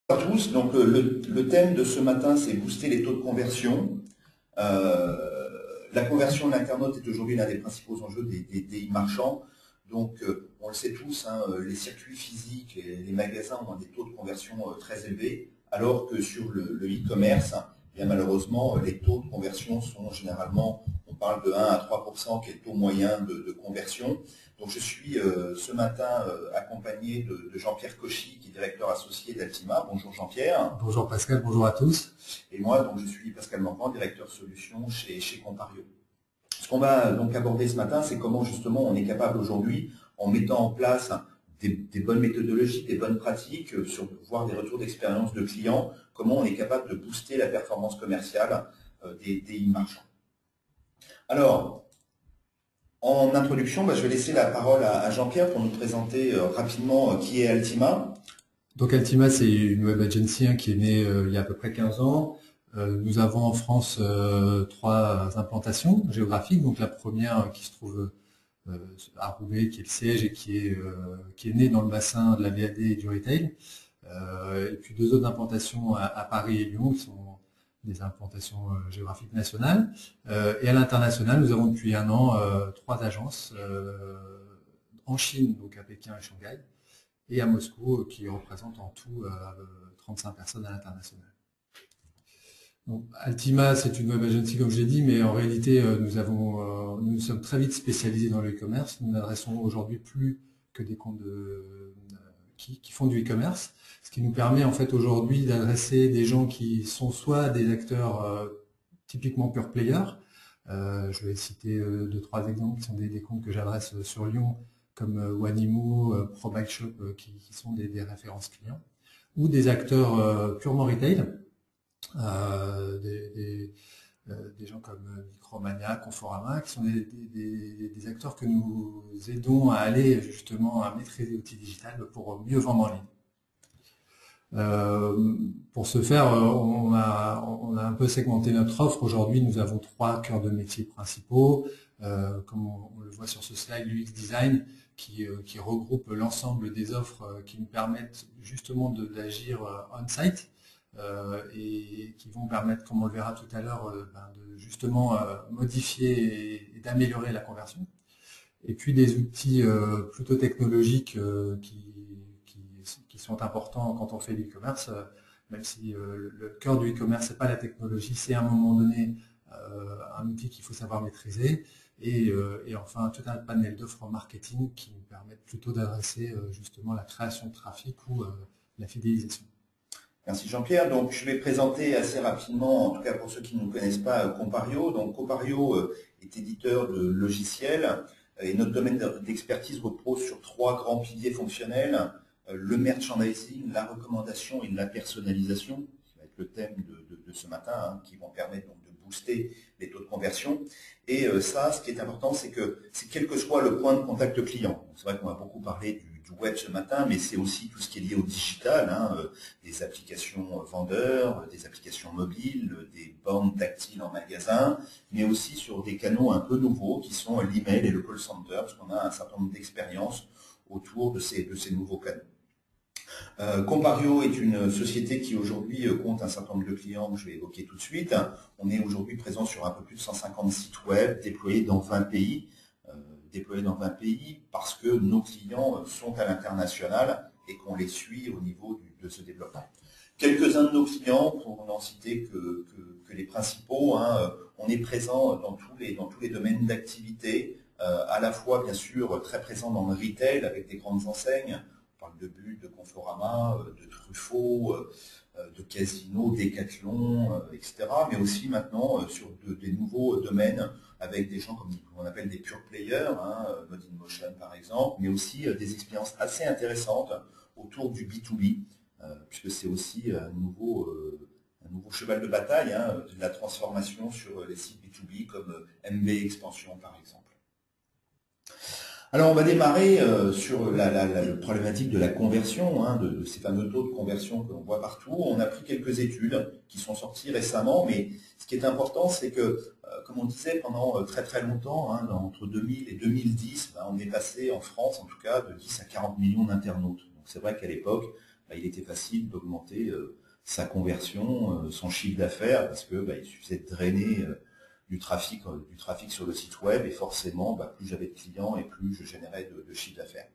Bonjour à tous, donc le thème de ce matin c'est booster les taux de conversion. La conversion de l'internaute est aujourd'hui l'un des principaux enjeux des DI marchands. Donc on le sait tous, hein, les circuits physiques et les magasins ont des taux de conversion très élevés, alors que sur le e-commerce, eh bien, malheureusement les taux de conversion sont généralement, on parle de 1 à 3% qui est le taux moyen de conversion. Donc je suis ce matin accompagné de Jean-Pierre Cauchy, qui est directeur associé d'Altima. Bonjour Jean-Pierre. Bonjour Pascal, bonjour à tous. Et moi, donc, je suis Pascal Morvan, directeur solutions chez Compario. Ce qu'on va donc aborder ce matin, c'est comment justement on est capable aujourd'hui, en mettant en place des bonnes méthodologies, des bonnes pratiques, voire des retours d'expérience de clients, comment on est capable de booster la performance commerciale des e-marchands. Alors, en introduction, je vais laisser la parole à Jean-Pierre pour nous présenter rapidement qui est Altima. Donc Altima, c'est une web agency qui est née il y a à peu près 15 ans. Nous avons en France 3 implantations géographiques. Donc la première qui se trouve à Roubaix, qui est le siège et qui est née dans le bassin de la VAD et du retail. Et puis 2 autres implantations à Paris et Lyon, qui sont des implantations géographiques nationales. Et à l'international, nous avons depuis 1 an 3 agences en Chine, donc à Pékin et Shanghai, et à Moscou, qui représentent en tout 35 personnes à l'international. Altima, c'est une web agency comme je l'ai dit, mais en réalité, nous sommes très vite spécialisés dans le e-commerce. Nous n'adressons aujourd'hui plus que des comptes qui font du e-commerce, ce qui nous permet en fait aujourd'hui d'adresser des gens qui sont soit des acteurs typiquement pure player. Je vais citer 2-3 exemples qui sont des comptes que j'adresse sur Lyon, comme Wanimo, ProBike Shop, qui sont des références clients, ou des acteurs purement retail, des gens comme Micromania, Conforama, qui sont des acteurs que nous aidons à aller justement à maîtriser l'outil digital pour mieux vendre en ligne. Pour ce faire, on a un peu segmenté notre offre. Aujourd'hui, nous avons 3 cœurs de métier principaux. Comme on le voit sur ce slide, l'UX Design, qui regroupe l'ensemble des offres qui nous permettent justement d'agir on-site et qui vont permettre, comme on le verra tout à l'heure, de justement modifier et d'améliorer la conversion. Et puis des outils plutôt technologiques qui sont importants quand on fait du e-commerce, même si le cœur du e-commerce, c'est pas la technologie, c'est à un moment donné un outil qu'il faut savoir maîtriser. Et enfin, tout un panel d'offres en marketing qui nous permettent plutôt d'adresser justement la création de trafic ou la fidélisation. Merci Jean-Pierre. Donc je vais présenter assez rapidement, en tout cas pour ceux qui ne nous connaissent pas, Compario. Donc Compario est éditeur de logiciels et notre domaine d'expertise repose sur 3 grands piliers fonctionnels. Le merchandising, la recommandation et la personnalisation, qui va être le thème de ce matin, hein, qui vont permettre donc de booster les taux de conversion. Et ça, ce qui est important, c'est que quel que soit le point de contact client. C'est vrai qu'on a beaucoup parlé du web ce matin, mais c'est aussi tout ce qui est lié au digital, hein, des applications vendeurs, des applications mobiles, des bornes tactiles en magasin, mais aussi sur des canaux un peu nouveaux qui sont l'email et le call center, parce qu'on a un certain nombre d'expériences autour de ces nouveaux canaux. Compario est une société qui aujourd'hui compte un certain nombre de clients que je vais évoquer tout de suite. On est aujourd'hui présent sur un peu plus de 150 sites web déployés dans 20 pays. Parce que nos clients sont à l'international et qu'on les suit au niveau de ce développement. Quelques-uns de nos clients, pour n'en citer que les principaux, hein, on est présent dans tous les domaines d'activité, à la fois bien sûr très présent dans le retail avec des grandes enseignes. On parle de Bulle, de Conforama, de Truffaut, de Casino, Decathlon, etc. Mais aussi maintenant sur des nouveaux domaines avec des gens comme on appelle des pure players, hein, Mode in Motion par exemple, mais aussi des expériences assez intéressantes autour du B2B, puisque c'est aussi un nouveau cheval de bataille, hein, de la transformation sur les sites B2B comme MB Expansion par exemple. Alors on va démarrer sur la problématique de la conversion, hein, de ces fameux taux de conversion que l'on voit partout. On a pris quelques études qui sont sorties récemment, mais ce qui est important, c'est que, comme on disait pendant très très longtemps, hein, entre 2000 et 2010, on est passé en France en tout cas de 10 à 40 millions d'internautes. Donc c'est vrai qu'à l'époque, il était facile d'augmenter sa conversion, son chiffre d'affaires, parce que il suffisait de drainer du trafic sur le site web, et forcément, plus j'avais de clients et plus je générais de chiffre d'affaires.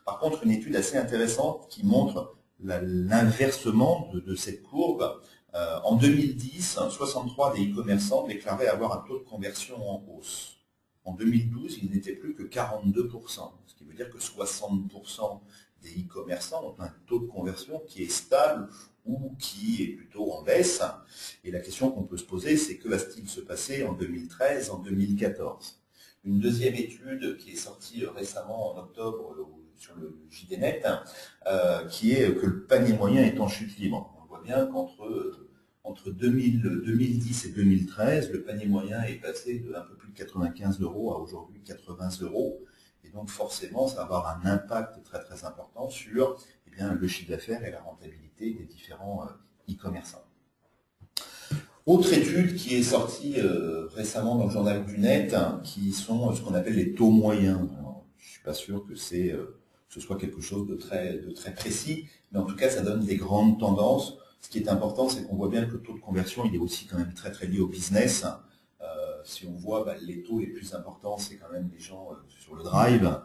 Par contre, une étude assez intéressante qui montre l'inversement de cette courbe. En 2010, 63 des e-commerçants déclaraient avoir un taux de conversion en hausse. En 2012, il n'était plus que 42%, ce qui veut dire que 60% des e-commerçants ont un taux de conversion qui est stable ou qui est plutôt en baisse. Et la question qu'on peut se poser, c'est que va-t-il se passer en 2013, en 2014 ? Une deuxième étude qui est sortie récemment en octobre sur le JDNet, qui est que le panier moyen est en chute libre. On voit bien qu'entre 2010 et 2013, le panier moyen est passé de un peu plus de 95 € à aujourd'hui 80 €. Et donc forcément, ça va avoir un impact très très important sur le chiffre d'affaires et la rentabilité des différents e-commerçants. Autre étude qui est sortie récemment dans le journal du net, qui sont ce qu'on appelle les taux moyens. Alors, je ne suis pas sûr que ce soit quelque chose de très précis, mais en tout cas, ça donne des grandes tendances. Ce qui est important, c'est qu'on voit bien que le taux de conversion, il est aussi quand même très très lié au business. Si on voit les taux les plus importants, c'est quand même les gens sur le drive.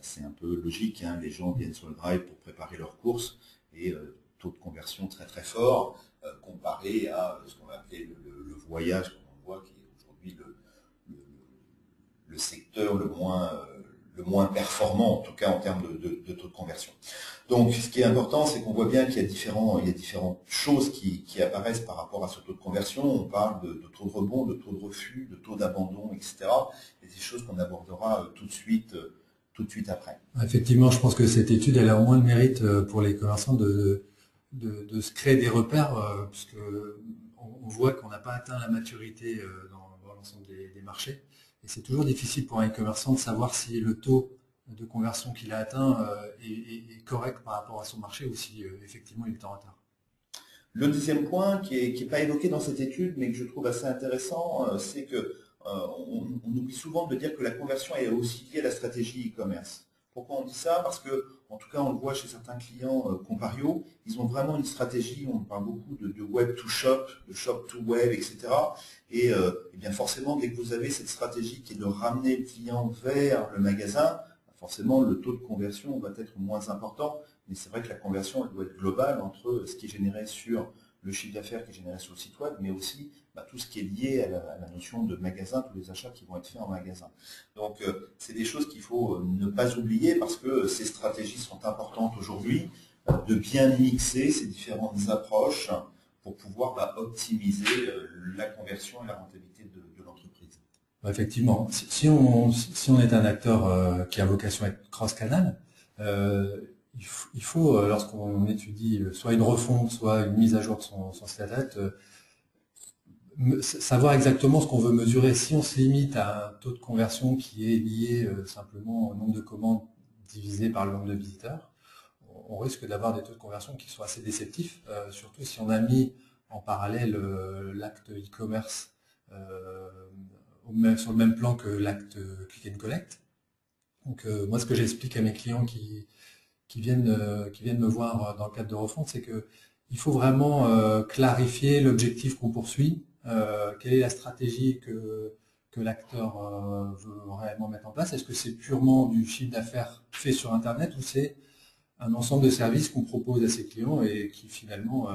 C'est un peu logique, hein, les gens viennent sur le drive pour préparer leurs courses, et taux de conversion très très fort, comparé à ce qu'on va appeler le voyage, comme on voit, qui est aujourd'hui le secteur le moins performant, en tout cas en termes de taux de conversion. Donc, ce qui est important, c'est qu'on voit bien qu'il y a différentes choses qui apparaissent par rapport à ce taux de conversion. On parle de taux de rebond, de taux de refus, de taux d'abandon, etc. Et des choses qu'on abordera tout de suite après. Effectivement, je pense que cette étude, elle a au moins le mérite pour les commerçants de se créer des repères, puisque on voit qu'on n'a pas atteint la maturité dans l'ensemble des marchés. Et c'est toujours difficile pour un e-commerçant de savoir si le taux de conversion qu'il a atteint est correct par rapport à son marché, ou si effectivement il est en retard. Le deuxième point qui est pas évoqué dans cette étude, mais que je trouve assez intéressant, c'est que on oublie souvent de dire que la conversion est aussi liée à la stratégie e-commerce. Pourquoi on dit ça? Parce que, en tout cas, on le voit chez certains clients Compario, ils ont vraiment une stratégie. On parle beaucoup de web to shop, de shop to web, etc. Et bien forcément, dès que vous avez cette stratégie qui est de ramener le client vers le magasin, forcément le taux de conversion va être moins important. Mais c'est vrai que la conversion, elle doit être globale entre ce qui est généré sur le chiffre d'affaires qui est généré sur le site web, mais aussi tout ce qui est lié à la notion de magasin, tous les achats qui vont être faits en magasin. Donc, c'est des choses qu'il faut ne pas oublier, parce que ces stratégies sont importantes aujourd'hui, de bien mixer ces différentes approches pour pouvoir optimiser la conversion et la rentabilité de l'entreprise. Effectivement, si on est un acteur qui a vocation à être cross-canal, il faut, lorsqu'on étudie soit une refonte, soit une mise à jour de son site internet, savoir exactement ce qu'on veut mesurer. Si on se limite à un taux de conversion qui est lié simplement au nombre de commandes divisé par le nombre de visiteurs, on risque d'avoir des taux de conversion qui sont assez déceptifs, surtout si on a mis en parallèle l'acte e-commerce sur le même plan que l'acte click and collect. Donc moi, ce que j'explique à mes clients qui viennent me voir dans le cadre de refonte, c'est que il faut vraiment clarifier l'objectif qu'on poursuit, quelle est la stratégie que l'acteur veut réellement mettre en place. Est-ce que c'est purement du chiffre d'affaires fait sur Internet, ou c'est un ensemble de services qu'on propose à ses clients et qui finalement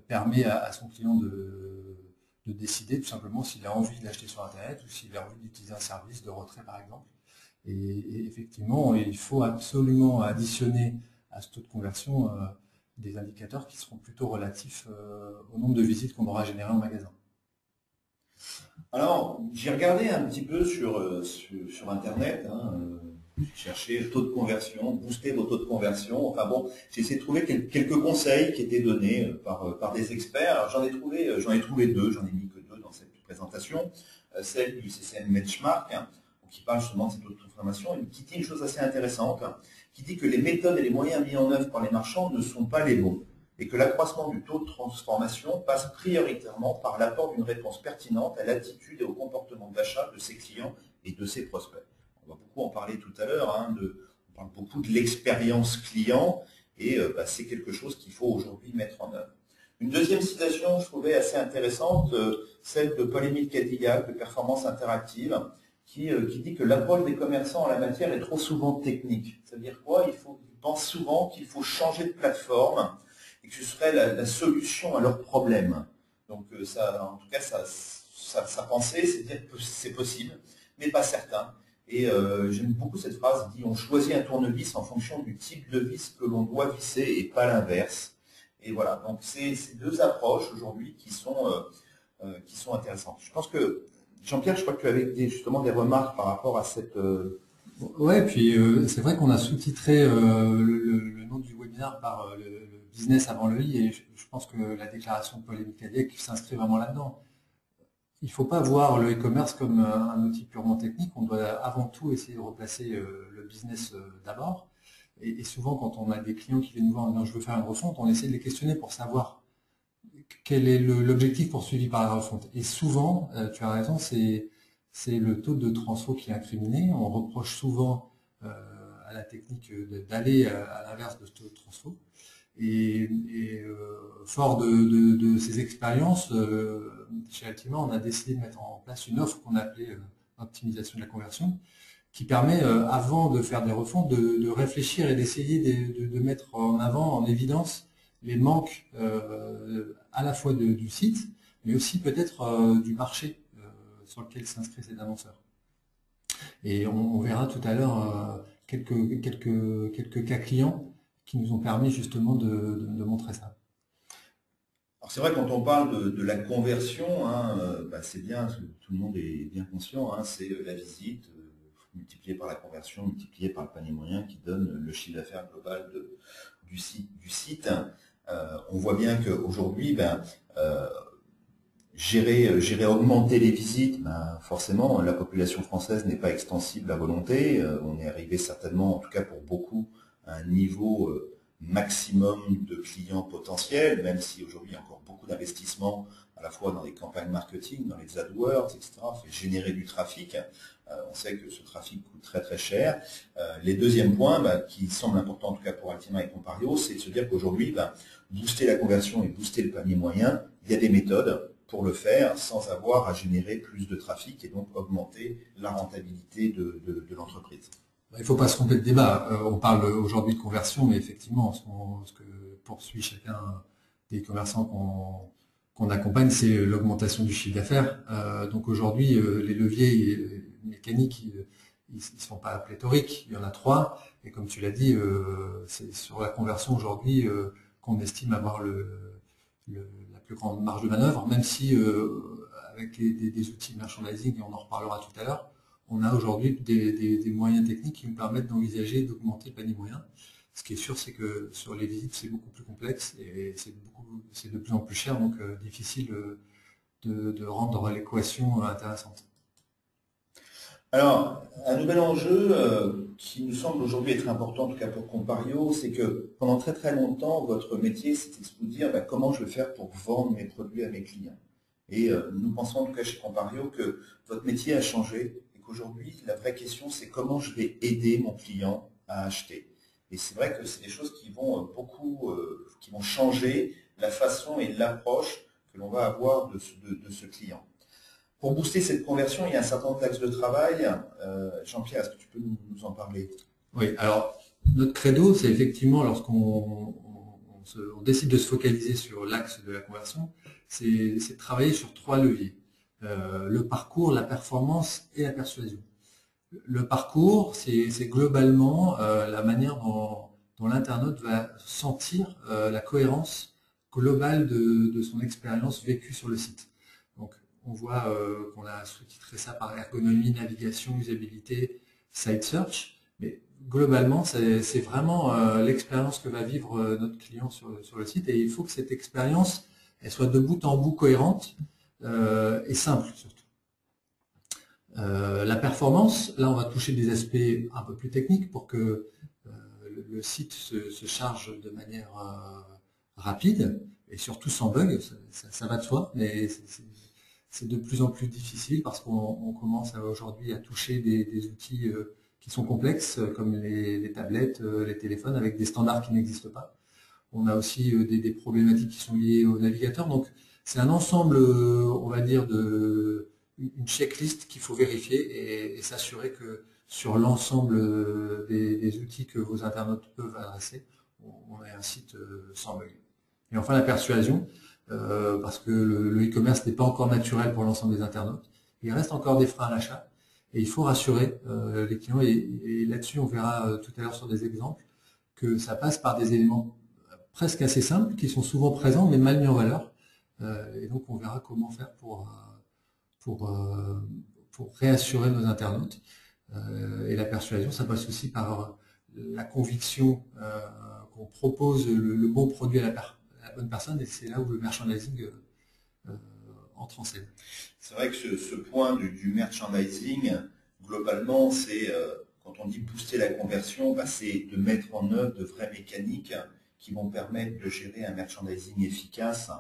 permet à son client de décider tout simplement s'il a envie d'acheter sur Internet ou s'il a envie d'utiliser un service de retrait par exemple. Et effectivement, il faut absolument additionner à ce taux de conversion des indicateurs qui seront plutôt relatifs au nombre de visites qu'on aura générées en magasin. Alors, j'ai regardé un petit peu sur Internet, j'ai cherché taux de conversion, booster vos taux de conversion. Enfin bon, j'ai essayé de trouver quelques conseils qui étaient donnés par des experts. Alors, j'en ai trouvé deux, j'en ai mis que deux dans cette présentation. Celle du CCM Benchmark, qui parle justement de cette taux de transformation, et qui dit une chose assez intéressante, qui dit que les méthodes et les moyens mis en œuvre par les marchands ne sont pas les bons, et que l'accroissement du taux de transformation passe prioritairement par l'apport d'une réponse pertinente à l'attitude et au comportement d'achat de ses clients et de ses prospects. On va beaucoup en parler tout à l'heure, on parle beaucoup de l'expérience client, Et c'est quelque chose qu'il faut aujourd'hui mettre en œuvre. Une deuxième citation, je trouvais assez intéressante, celle de Paul-Émile Cadillac, de Performance Interactive, qui dit que l'approche des commerçants en la matière est trop souvent technique. C'est-à-dire quoi? Ils pensent souvent qu'il faut changer de plateforme et que ce serait la solution à leurs problèmes. Donc en tout cas, sa pensée, c'est de dire que c'est possible, mais pas certain. Et j'aime beaucoup cette phrase qui dit « On choisit un tournevis en fonction du type de vis que l'on doit visser et pas l'inverse ». Et voilà, donc c'est ces deux approches aujourd'hui qui sont intéressantes. Je pense que, Jean-Pierre, je crois que tu avais justement des remarques par rapport à cette... Ouais, puis c'est vrai qu'on a sous-titré le nom du webinaire par le business avant le i, et je pense que la déclaration de Paul-Émile Cadillac s'inscrit vraiment là-dedans. Il ne faut pas voir le e-commerce comme un outil purement technique, on doit avant tout essayer de replacer le business d'abord. Et souvent, quand on a des clients qui viennent nous voir, non, je veux faire une refonte, on essaie de les questionner pour savoir quel est l'objectif poursuivi par la refonte. Et souvent, tu as raison, c'est le taux de transfo qui est incriminé. On reproche souvent à la technique d'aller à l'inverse de ce taux de transfo. Et fort de ces expériences, chez Altima, on a décidé de mettre en place une offre qu'on a appelée optimisation de la conversion, qui permet, avant de faire des refontes, de réfléchir et d'essayer de mettre en avant, en évidence, les manques à la fois du site, mais aussi peut-être du marché sur lequel s'inscrit cet annonceur. Et on verra tout à l'heure quelques cas clients qui nous ont permis justement de montrer ça. Alors c'est vrai, quand on parle de la conversion, c'est bien, tout le monde est bien conscient, c'est la visite multipliée par la conversion, multipliée par le panier moyen qui donne le chiffre d'affaires global du site. On voit bien qu'aujourd'hui, augmenter les visites, forcément, la population française n'est pas extensible à volonté. On est arrivé certainement, en tout cas pour beaucoup, à un niveau maximum de clients potentiels, même si aujourd'hui il y a encore beaucoup d'investissements, à la fois dans les campagnes marketing, dans les AdWords, etc., fait générer du trafic. On sait que ce trafic coûte très très cher. Les deuxièmes points, qui semblent importants en tout cas pour Altima et Compario, c'est de se dire qu'aujourd'hui, booster la conversion et booster le panier moyen, il y a des méthodes pour le faire sans avoir à générer plus de trafic et donc augmenter la rentabilité de l'entreprise. Il ne faut pas se tromper de débat. On parle aujourd'hui de conversion, mais effectivement, ce que poursuit chacun des commerçants qu'on accompagne, c'est l'augmentation du chiffre d'affaires. Donc aujourd'hui, les leviers mécaniques, ils ne sont pas pléthoriques. Il y en a 3. Et comme tu l'as dit, c'est sur la conversion aujourd'hui qu'on estime avoir la plus grande marge de manœuvre, même si avec des outils de merchandising, et on en reparlera tout à l'heure, on a aujourd'hui des moyens techniques qui nous permettent d'envisager d'augmenter le panier moyen. Ce qui est sûr, c'est que sur les visites, c'est beaucoup plus complexe et c'est de plus en plus cher, donc difficile de rendre l'équation intéressante. Alors, un nouvel enjeu qui nous semble aujourd'hui être important, en tout cas pour Compario, c'est que pendant très très longtemps, votre métier, c'était de vous dire comment je vais faire pour vendre mes produits à mes clients. Et nous pensons en tout cas chez Compario que votre métier a changé et qu'aujourd'hui, la vraie question, c'est comment je vais aider mon client à acheter. Et c'est vrai que c'est des choses qui vont qui vont changer la façon et l'approche que l'on va avoir de ce client. Pour booster cette conversion, il y a un certain nombre d'axes de travail. Jean-Pierre, est-ce que tu peux nous en parler? Oui, alors notre credo, c'est effectivement lorsqu'on décide de se focaliser sur l'axe de la conversion, c'est de travailler sur 3 leviers. Le parcours, la performance et la persuasion. Le parcours, c'est globalement la manière dont l'internaute va sentir la cohérence globale de son expérience vécue sur le site. Donc, on voit qu'on a sous-titré ça par ergonomie, navigation, usabilité, site search, mais globalement, c'est vraiment l'expérience que va vivre notre client sur le site, et il faut que cette expérience elle soit de bout en bout cohérente et simple surtout. La performance, là on va toucher des aspects un peu plus techniques pour que le site se charge de manière rapide et surtout sans bug, ça va de soi, mais c'est de plus en plus difficile parce qu'on commence aujourd'hui à toucher des outils qui sont complexes, comme les tablettes, les téléphones, avec des standards qui n'existent pas. On a aussi des problématiques qui sont liées au navigateur. Donc, c'est un ensemble, on va dire, une checklist qu'il faut vérifier et s'assurer que sur l'ensemble des outils que vos internautes peuvent adresser, on ait un site sans bug. Et enfin, la persuasion, parce que le e-commerce n'est pas encore naturel pour l'ensemble des internautes. Il reste encore des freins à l'achat et il faut rassurer les clients. Et là-dessus, on verra tout à l'heure sur des exemples que ça passe par des éléments presque assez simples qui sont souvent présents mais mal mis en valeur. Et donc, on verra comment faire pour réassurer nos internautes. Et la persuasion, ça passe aussi par la conviction qu'on propose le bon produit à la bonne personne, et c'est là où le merchandising entre en scène. C'est vrai que ce point du merchandising, globalement, c'est quand on dit booster la conversion, c'est de mettre en œuvre de vraies mécaniques qui vont permettre de gérer un merchandising efficace,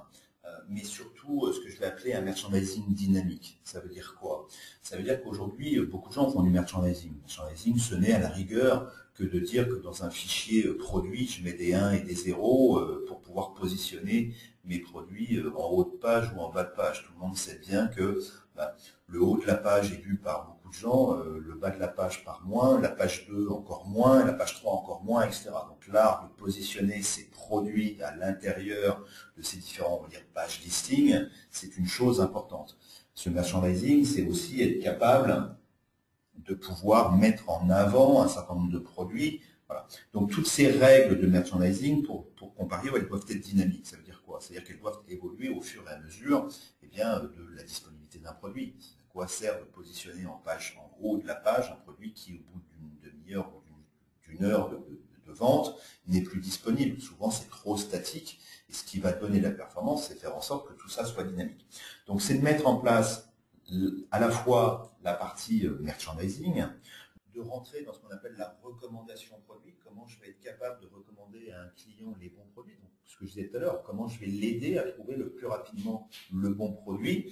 mais surtout ce que je vais appeler un merchandising dynamique. Ça veut dire quoi? Ça veut dire qu'aujourd'hui, beaucoup de gens font du merchandising. Le merchandising, ce n'est à la rigueur que de dire que dans un fichier produit, je mets des 1 et des 0 pour pouvoir positionner mes produits en haut de page ou en bas de page. Tout le monde sait bien que le haut de la page est vu par beaucoup de gens, le bas de la page par moins, la page 2 encore moins, la page 3 encore moins, etc. Donc l'art de positionner ces produits à l'intérieur de ces différents, on va dire, page listings, c'est une chose importante. Ce merchandising, c'est aussi être capable de pouvoir mettre en avant un certain nombre de produits. Voilà. Donc toutes ces règles de merchandising, pour comparer, elles doivent être dynamiques. Ça veut dire quoi? C'est-à-dire qu'elles doivent évoluer au fur et à mesure de la disponibilité d'un produit. À quoi sert de positionner en haut de la page un produit qui, au bout d'une demi-heure ou d'une heure de vente, n'est plus disponible? Souvent, c'est trop statique. Et ce qui va donner la performance, c'est faire en sorte que tout ça soit dynamique. Donc, c'est de mettre en place à la fois la partie merchandising, de rentrer dans ce qu'on appelle la recommandation produit, comment je vais être capable de recommander à un client les bons produits. Donc, ce que je disais tout à l'heure, comment je vais l'aider à trouver le plus rapidement le bon produit.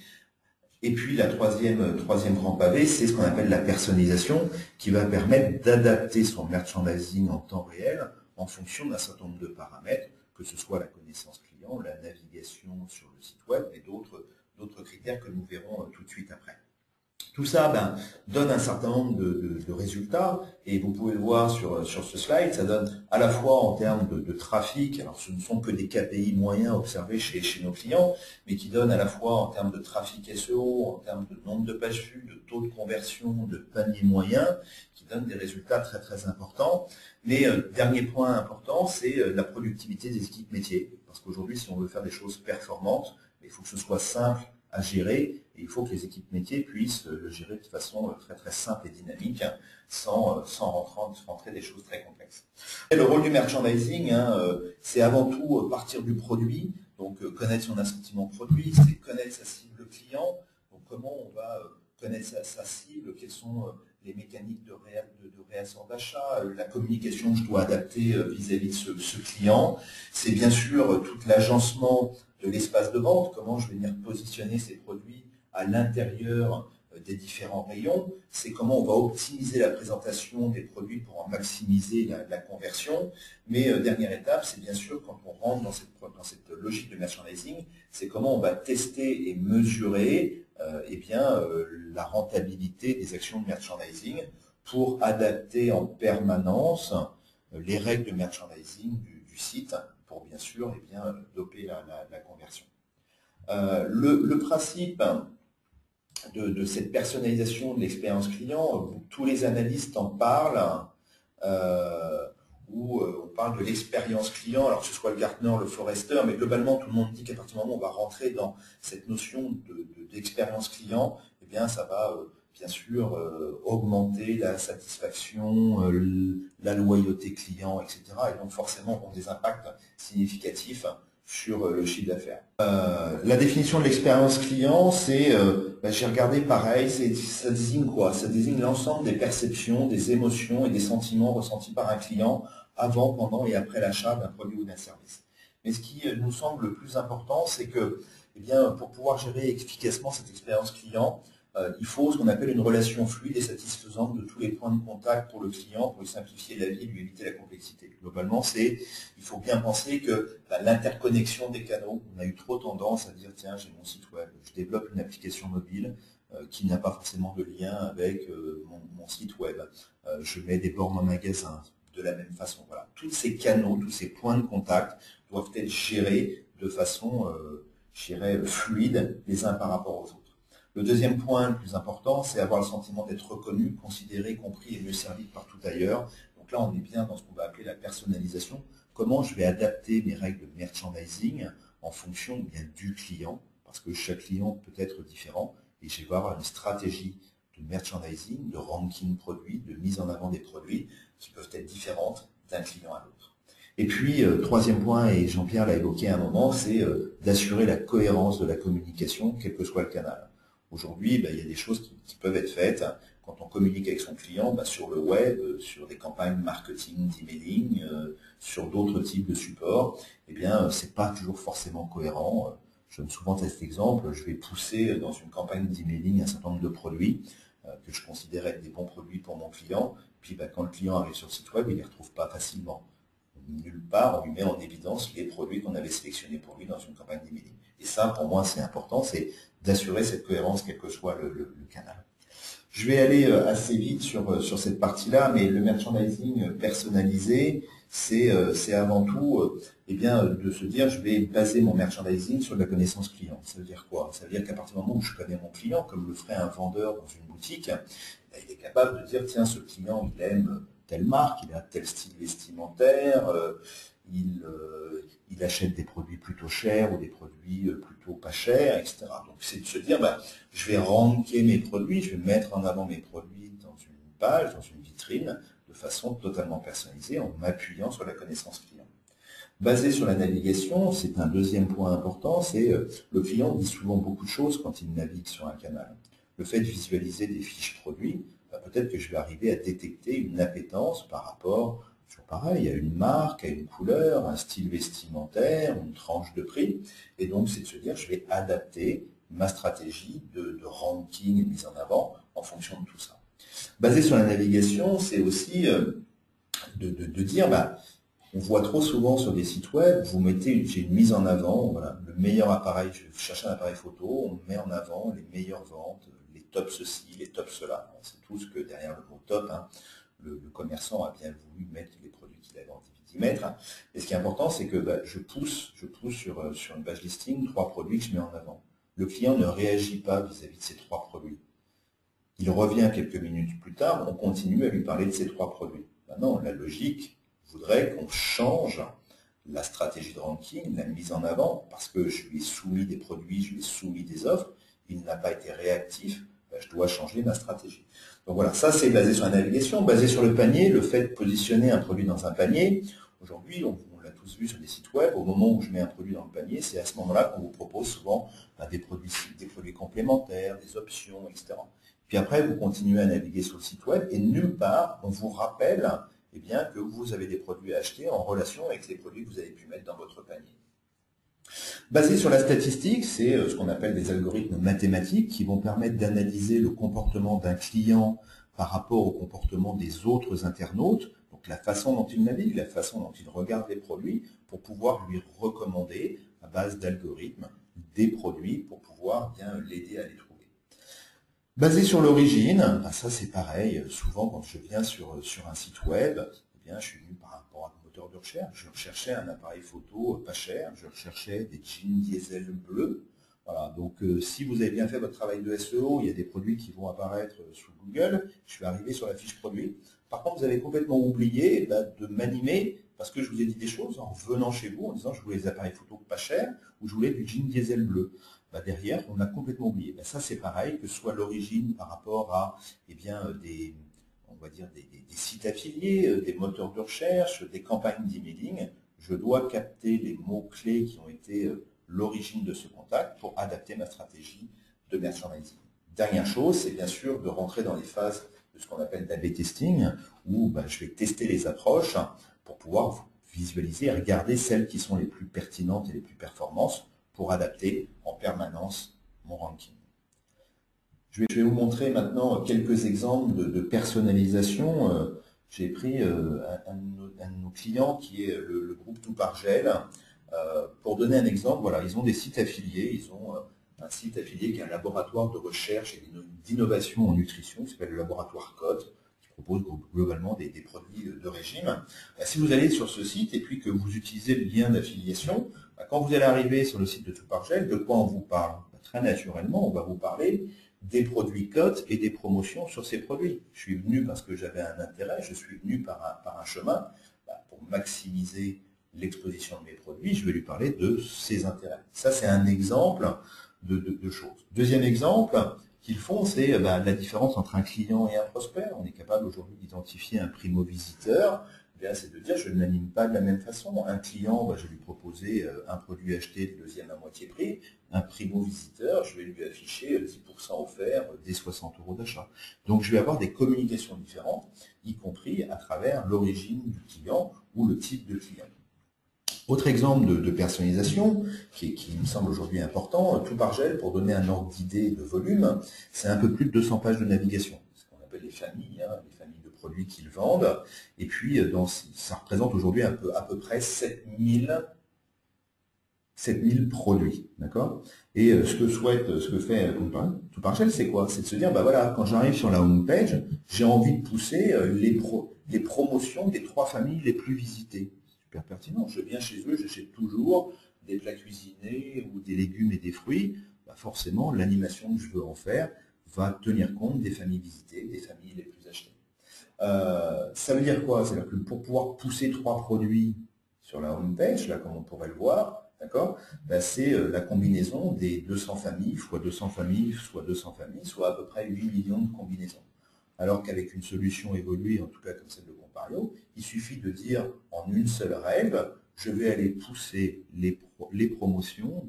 Et puis la troisième grand pavé, c'est ce qu'on appelle la personnalisation, qui va permettre d'adapter son merchandising en temps réel en fonction d'un certain nombre de paramètres, que ce soit la connaissance client, la navigation sur le site web et d'autres critères que nous verrons tout de suite après. Tout ça donne un certain nombre de résultats, et vous pouvez le voir sur ce slide. Ça donne à la fois en termes de trafic, alors ce ne sont que des KPI moyens observés chez nos clients, mais qui donnent à la fois en termes de trafic SEO, en termes de nombre de pages vues, de taux de conversion, de panier moyen, qui donnent des résultats très très importants. Mais dernier point important, c'est la productivité des équipes métiers, parce qu'aujourd'hui, si on veut faire des choses performantes, il faut que ce soit simple à gérer, et il faut que les équipes métiers puissent le gérer de façon très très simple et dynamique, sans rentrer des choses très complexes. Et le rôle du merchandising, c'est avant tout partir du produit, donc connaître son assortiment produit, c'est connaître sa cible client, donc comment on va connaître sa cible, quelles sont les mécaniques de réassort d'achat, la communication que je dois adapter vis-à-vis de ce client. C'est bien sûr tout l'agencement de l'espace de vente, comment je vais venir positionner ces produits à l'intérieur des différents rayons. C'est comment on va optimiser la présentation des produits pour en maximiser la conversion. Mais dernière étape, c'est bien sûr quand on rentre dans cette logique de merchandising, c'est comment on va tester et mesurer la rentabilité des actions de merchandising pour adapter en permanence les règles de merchandising du site pour bien sûr doper la conversion. Le principe de cette personnalisation de l'expérience client, tous les analystes en parlent, où on parle de l'expérience client, alors que ce soit le Gartner, le Forrester, mais globalement tout le monde dit qu'à partir du moment où on va rentrer dans cette notion d'expérience client, ça va bien sûr augmenter la satisfaction, la loyauté client, etc. Et donc forcément ont des impacts significatifs sur le chiffre d'affaires. La définition de l'expérience client, c'est, j'ai regardé pareil, ça désigne quoi? Ça désigne l'ensemble des perceptions, des émotions et des sentiments ressentis par un client avant, pendant et après l'achat d'un produit ou d'un service. Mais ce qui nous semble le plus important, c'est que pour pouvoir gérer efficacement cette expérience client, il faut ce qu'on appelle une relation fluide et satisfaisante de tous les points de contact pour le client, pour lui simplifier la vie et lui éviter la complexité. Globalement, il faut bien penser que l'interconnexion des canaux, on a eu trop tendance à dire, tiens, j'ai mon site web, je développe une application mobile qui n'a pas forcément de lien avec mon site web. Je mets des bornes en magasin de la même façon. Voilà. Tous ces canaux, tous ces points de contact doivent être gérés de façon, je dirais, fluide les uns par rapport aux autres. Le deuxième point le plus important, c'est avoir le sentiment d'être reconnu, considéré, compris et mieux servi que partout ailleurs. Donc là, on est bien dans ce qu'on va appeler la personnalisation. Comment je vais adapter mes règles de merchandising en fonction bien du client, parce que chaque client peut être différent, et je vais avoir une stratégie de merchandising, de ranking produit, de mise en avant des produits qui peuvent être différentes d'un client à l'autre. Et puis, troisième point, et Jean-Pierre l'a évoqué à un moment, c'est d'assurer la cohérence de la communication, quel que soit le canal. Aujourd'hui, il y a des choses qui peuvent être faites quand on communique avec son client sur le web, sur des campagnes marketing, d'emailing, sur d'autres types de supports. Eh bien, c'est pas toujours forcément cohérent. Je donne souvent cet exemple. Je vais pousser dans une campagne d'emailing un certain nombre de produits que je considère être des bons produits pour mon client. Puis, quand le client arrive sur le site web, il ne les retrouve pas facilement. Nulle part, on lui met en évidence les produits qu'on avait sélectionnés pour lui dans une campagne d'emailing. Et ça, pour moi, c'est important, c'est d'assurer cette cohérence, quel que soit le canal. Je vais aller assez vite sur cette partie-là, mais le merchandising personnalisé, c'est avant tout de se dire, je vais baser mon merchandising sur de la connaissance client. Ça veut dire quoi? Ça veut dire qu'à partir du moment où je connais mon client, comme le ferait un vendeur dans une boutique, il est capable de dire, tiens, ce client, il aime telle marque, il a tel style vestimentaire, il achète des produits plutôt chers ou des produits plutôt pas chers, etc. Donc c'est de se dire, je vais ranker mes produits, je vais mettre en avant mes produits dans une page, dans une vitrine, de façon totalement personnalisée, en m'appuyant sur la connaissance client. Basé sur la navigation, c'est un deuxième point important, c'est le client dit souvent beaucoup de choses quand il navigue sur un canal. Le fait de visualiser des fiches produits, peut-être que je vais arriver à détecter une appétence par rapport, toujours pareil, à une marque, à une couleur, un style vestimentaire, une tranche de prix. Et donc, c'est de se dire, je vais adapter ma stratégie de ranking et de mise en avant en fonction de tout ça. Basé sur la navigation, c'est aussi de dire, on voit trop souvent sur des sites web, j'ai une mise en avant, voilà, le meilleur appareil, je vais chercher un appareil photo, on met en avant les meilleures ventes, les tops ceci, les tops cela. C'est tout ce que derrière le mot top, le commerçant a bien voulu mettre les produits qu'il avait envie d'y mettre. Et ce qui est important, c'est que je pousse sur une page listing 3 produits que je mets en avant. Le client ne réagit pas vis-à-vis de ces 3 produits. Il revient quelques minutes plus tard, on continue à lui parler de ces 3 produits. Maintenant, la logique voudrait qu'on change la stratégie de ranking, la mise en avant, parce que je lui ai soumis des produits, je lui ai soumis des offres, il n'a pas été réactif, je dois changer ma stratégie. Donc voilà, ça c'est basé sur la navigation, basé sur le panier, le fait de positionner un produit dans un panier. Aujourd'hui, on l'a tous vu sur des sites web, au moment où je mets un produit dans le panier, c'est à ce moment-là qu'on vous propose souvent des produits complémentaires, des options, etc. Puis après, vous continuez à naviguer sur le site web et nulle part, on vous rappelle que vous avez des produits à acheter en relation avec les produits que vous avez pu mettre dans votre panier. Basé sur la statistique, c'est ce qu'on appelle des algorithmes mathématiques qui vont permettre d'analyser le comportement d'un client par rapport au comportement des autres internautes, donc la façon dont il navigue, la façon dont il regarde les produits, pour pouvoir lui recommander, à base d'algorithmes, des produits pour pouvoir bien l'aider à les trouver. Basé sur l'origine, ça c'est pareil, souvent quand je viens sur un site web, je suis venu par rapport à un moteur de recherche, je recherchais un appareil photo pas cher, je recherchais des jeans diesel bleus. Voilà, donc si vous avez bien fait votre travail de SEO, il y a des produits qui vont apparaître sous Google, je suis arrivé sur la fiche produit. Par contre, vous avez complètement oublié de m'animer, parce que je vous ai dit des choses en venant chez vous, en disant je voulais des appareils photo pas chers, ou je voulais du jean diesel bleu. Derrière, on a complètement oublié. Ça, c'est pareil, que ce soit l'origine par rapport à des sites affiliés, des moteurs de recherche, des campagnes d'emailing. Je dois capter les mots-clés qui ont été l'origine de ce contact pour adapter ma stratégie de merchandising. Dernière chose, c'est bien sûr de rentrer dans les phases de ce qu'on appelle d'A/B testing, où je vais tester les approches pour pouvoir visualiser et regarder celles qui sont les plus pertinentes et les plus performantes pour adapter en permanence mon ranking. Je vais vous montrer maintenant quelques exemples de personnalisation. J'ai pris un de nos clients qui est le groupe Tout par Gel. Pour donner un exemple, voilà, ils ont des sites affiliés. Ils ont un site affilié qui est un laboratoire de recherche et d'innovation en nutrition, qui s'appelle le laboratoire Cote, qui propose globalement des produits de régime. Si vous allez sur ce site et puis que vous utilisez le lien d'affiliation, quand vous allez arriver sur le site de Tout par Gel, de quoi on vous parle? Très naturellement, on va vous parler des produits Cote et des promotions sur ces produits. Je suis venu parce que j'avais un intérêt, je suis venu par un chemin. Pour maximiser l'exposition de mes produits, je vais lui parler de ses intérêts. Ça, c'est un exemple de choses. Deuxième exemple qu'ils font, c'est la différence entre un client et un prospect. On est capable aujourd'hui d'identifier un primo-visiteur. C'est de dire, je ne l'anime pas de la même façon. Un client, je vais lui proposer un produit acheté, le deuxième à moitié prix. Un primo-visiteur, je vais lui afficher 10% offert dès 60 € d'achat. Donc, je vais avoir des communications différentes, y compris à travers l'origine du client ou le type de client. Autre exemple de personnalisation, qui me semble aujourd'hui important, Tout par Gel, pour donner un ordre d'idée de volume, c'est un peu plus de 200 pages de navigation. Ce qu'on appelle les familles de produits qu'ils vendent. Et puis, ça représente aujourd'hui à peu près 7000 produits, d'accord? Et ce que fait Tout par Gel, c'est quoi? C'est de se dire, voilà, quand j'arrive sur la home page, j'ai envie de pousser les promotions des 3 familles les plus visitées. Super pertinent. Je viens chez eux, j'achète toujours des plats cuisinés ou des légumes et des fruits. Forcément, l'animation que je veux en faire va tenir compte des familles visitées, des familles les plus achetées. Ça veut dire quoi? C'est-à-dire que pour pouvoir pousser 3 produits sur la home page, là, comme on pourrait le voir, d'accord, c'est la combinaison des 200 familles, fois 200 familles, soit 200 familles, soit à peu près 8 millions de combinaisons. Alors qu'avec une solution évoluée, en tout cas comme celle de Compario, il suffit de dire en une seule règle, je vais aller pousser les promotions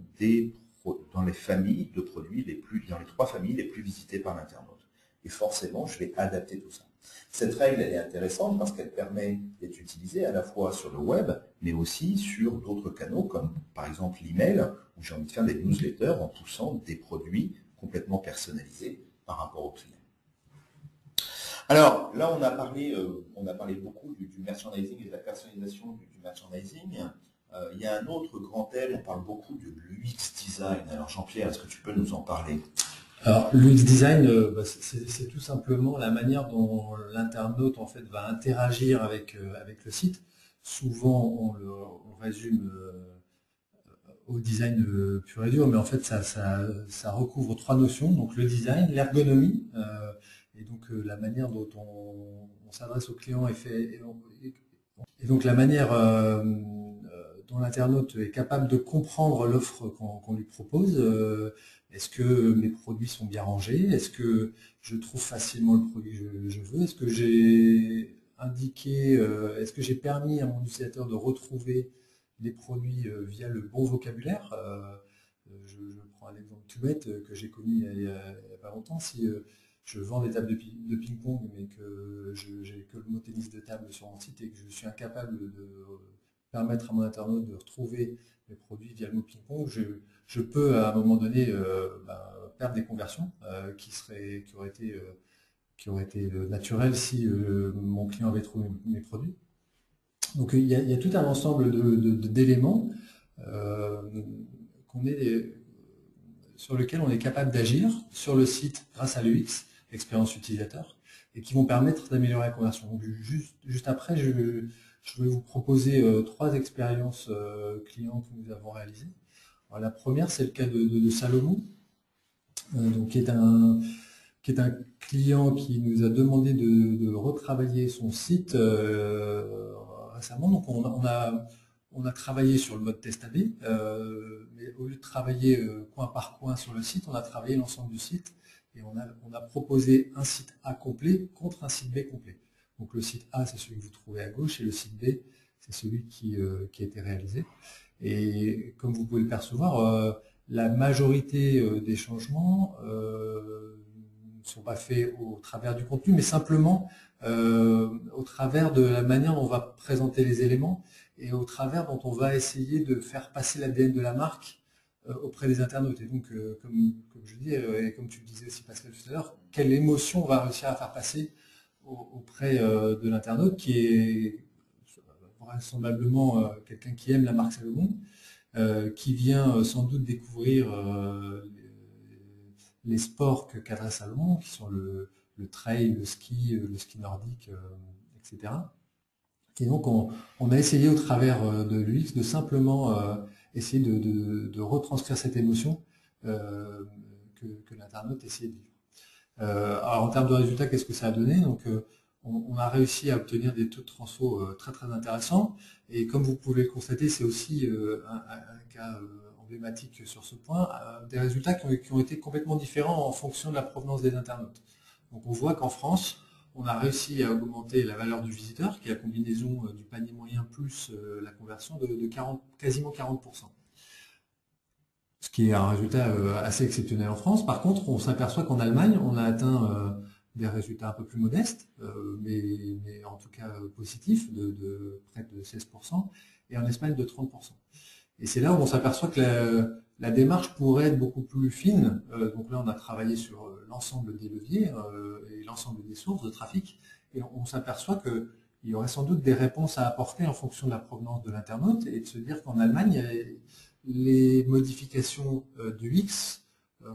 dans les familles de produits dans les 3 familles les plus visitées par l'internaute. Et forcément, je vais adapter tout ça. Cette règle, elle est intéressante parce qu'elle permet d'être utilisée à la fois sur le web, mais aussi sur d'autres canaux, comme par exemple l'email, où j'ai envie de faire des newsletters en poussant des produits complètement personnalisés par rapport au client. Alors, là, on a parlé beaucoup du merchandising et de la personnalisation du merchandising. Il y a un autre grand thème, on parle beaucoup de l'UX design. Alors, Jean-Pierre, est-ce que tu peux nous en parler? Alors, l'UX design, c'est tout simplement la manière dont l'internaute en fait va interagir avec le site. Souvent, on résume au design pur et dur, mais en fait, ça recouvre 3 notions. Donc, le design, l'ergonomie, et donc la manière dont on s'adresse au client et donc la manière dont l'internaute est capable de comprendre l'offre qu'on lui propose. Est-ce que mes produits sont bien rangés? Est-ce que je trouve facilement le produit que je veux? Est-ce que j'ai indiqué, est-ce que j'ai permis à mon utilisateur de retrouver les produits via le bon vocabulaire? Je prends un exemple tout bête que j'ai connu il n'y a pas longtemps. Si je vends des tables de ping-pong, mais que j'ai que le mot tennis de table sur mon site et que je suis incapable de permettre à mon internaute de retrouver mes produits via le mot ping-pong, je peux à un moment donné perdre des conversions qui auraient été naturelles si mon client avait trouvé mes produits. Donc il y a tout un ensemble d'éléments sur lesquels on est capable d'agir sur le site grâce à l'UX, l'expérience utilisateur, et qui vont permettre d'améliorer la conversion. Donc, juste après, je vais vous proposer 3 expériences clients que nous avons réalisées. Alors, la première, c'est le cas de Salomon, donc, qui est un client qui nous a demandé de retravailler son site récemment. Donc on a travaillé sur le mode test AB, mais au lieu de travailler coin par coin sur le site, on a travaillé l'ensemble du site et on a proposé un site A complet contre un site B complet. Donc le site A, c'est celui que vous trouvez à gauche, et le site B, c'est celui qui a été réalisé. Et comme vous pouvez le percevoir, la majorité des changements ne sont pas faits au travers du contenu, mais simplement au travers de la manière dont on va présenter les éléments et au travers dont on va essayer de faire passer l'ADN de la marque auprès des internautes. Et donc, comme je dis, et comme tu le disais aussi Pascal tout à l'heure, quelle émotion on va réussir à faire passer auprès de l'internaute qui est vraisemblablement quelqu'un qui aime la marque Salomon, qui vient sans doute découvrir les sports qu'adresse Salomon, qui sont le trail, le ski nordique, etc. Et donc on a essayé au travers de l'UX de simplement essayer de retranscrire cette émotion que l'internaute essayait de vivre. Alors en termes de résultats, qu'est-ce que ça a donné? Donc on a réussi à obtenir des taux de transfo très très intéressants. Et comme vous pouvez le constater, c'est aussi un cas emblématique sur ce point, des résultats qui ont été complètement différents en fonction de la provenance des internautes. Donc on voit qu'en France, on a réussi à augmenter la valeur du visiteur, qui est la combinaison du panier moyen plus la conversion de quasiment 40%. Ce qui est un résultat assez exceptionnel en France. Par contre, on s'aperçoit qu'en Allemagne, on a atteint des résultats un peu plus modestes, mais en tout cas positifs, de près de 16%, et en Espagne de 30%. Et c'est là où on s'aperçoit que la démarche pourrait être beaucoup plus fine. Donc là, on a travaillé sur l'ensemble des leviers et l'ensemble des sources de trafic, et on s'aperçoit qu'il y aurait sans doute des réponses à apporter en fonction de la provenance de l'internaute, et de se dire qu'en Allemagne, les modifications du X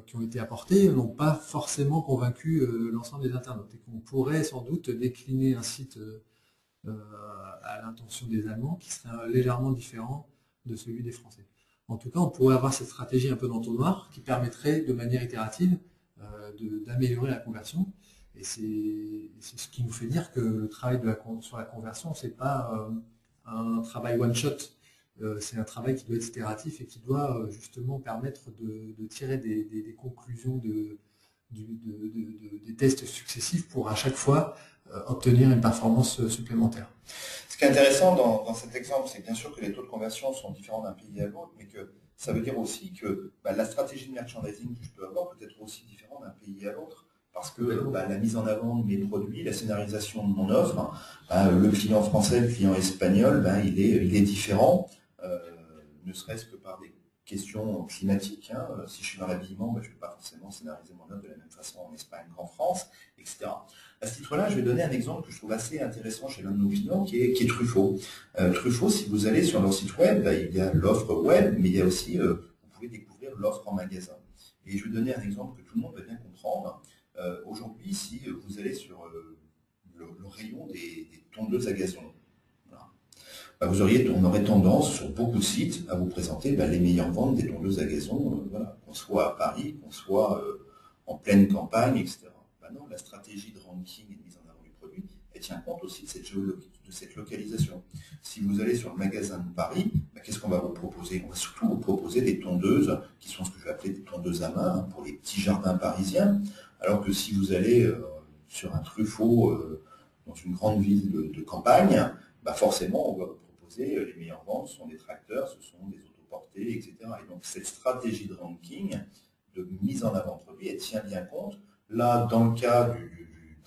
qui ont été apportées n'ont pas forcément convaincu l'ensemble des internautes, et qu'on pourrait sans doute décliner un site à l'intention des Allemands qui serait légèrement différent de celui des Français. En tout cas, on pourrait avoir cette stratégie un peu d'entonnoir qui permettrait de manière itérative d'améliorer la conversion. Et c'est ce qui nous fait dire que le travail sur la conversion, c'est pas un travail one-shot, c'est un travail qui doit être itératif et qui doit justement permettre de tirer des conclusions des tests successifs pour à chaque fois obtenir une performance supplémentaire. Ce qui est intéressant dans cet exemple, c'est bien sûr que les taux de conversion sont différents d'un pays à l'autre, mais que ça veut dire aussi que la stratégie de merchandising que je peux avoir peut être aussi différente d'un pays à l'autre, parce que la mise en avant de mes produits, la scénarisation de mon offre, le client français, le client espagnol, il est différent, ne serait-ce que par des questions climatiques. Si je suis dans l'habillement, je ne vais pas forcément scénariser mon offre de la même façon en Espagne qu'en France, etc. À ce titre-là, je vais donner un exemple que je trouve assez intéressant chez l'un de nos clients, qui est Truffaut. Truffaut, si vous allez sur leur site web, il y a l'offre web, mais il y a aussi, vous pouvez découvrir l'offre en magasin. Et je vais donner un exemple que tout le monde va bien comprendre. Aujourd'hui, si vous allez sur le rayon des tondeuses à gazon, on aurait tendance sur beaucoup de sites à vous présenter les meilleures ventes des tondeuses à gazon, qu'on soit à Paris, qu'on soit en pleine campagne, etc. Non, la stratégie de ranking et de mise en avant du produit, elle tient compte aussi de cette localisation. Si vous allez sur le magasin de Paris, qu'est-ce qu'on va vous proposer? On va surtout vous proposer des tondeuses qui sont ce que je vais appeler des tondeuses à main pour les petits jardins parisiens, alors que si vous allez sur un Truffaut dans une grande ville de campagne, forcément on va vous proposer les meilleures ventes, ce sont des tracteurs, ce sont des autoportées, etc. Et donc cette stratégie de ranking, de mise en avant de produit, elle tient bien compte. Là, dans le cas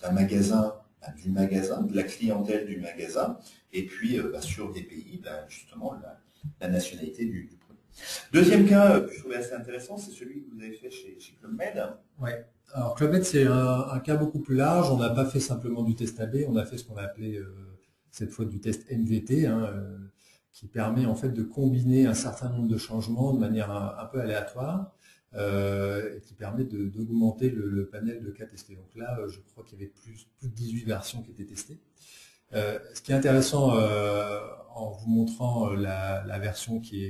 d'un magasin, de la clientèle du magasin, et puis sur des pays, justement, la nationalité du produit. Deuxième cas que je trouvais assez intéressant, c'est celui que vous avez fait chez Club Med. Ouais. Alors Club Med, c'est un cas beaucoup plus large. On n'a pas fait simplement du test AB, on a fait ce qu'on a appelé cette fois du test MVT, qui permet en fait de combiner un certain nombre de changements de manière un peu aléatoire. Et qui permet d'augmenter le panel de cas testés. Donc là, je crois qu'il y avait plus de 18 versions qui étaient testées. Ce qui est intéressant en vous montrant la version qui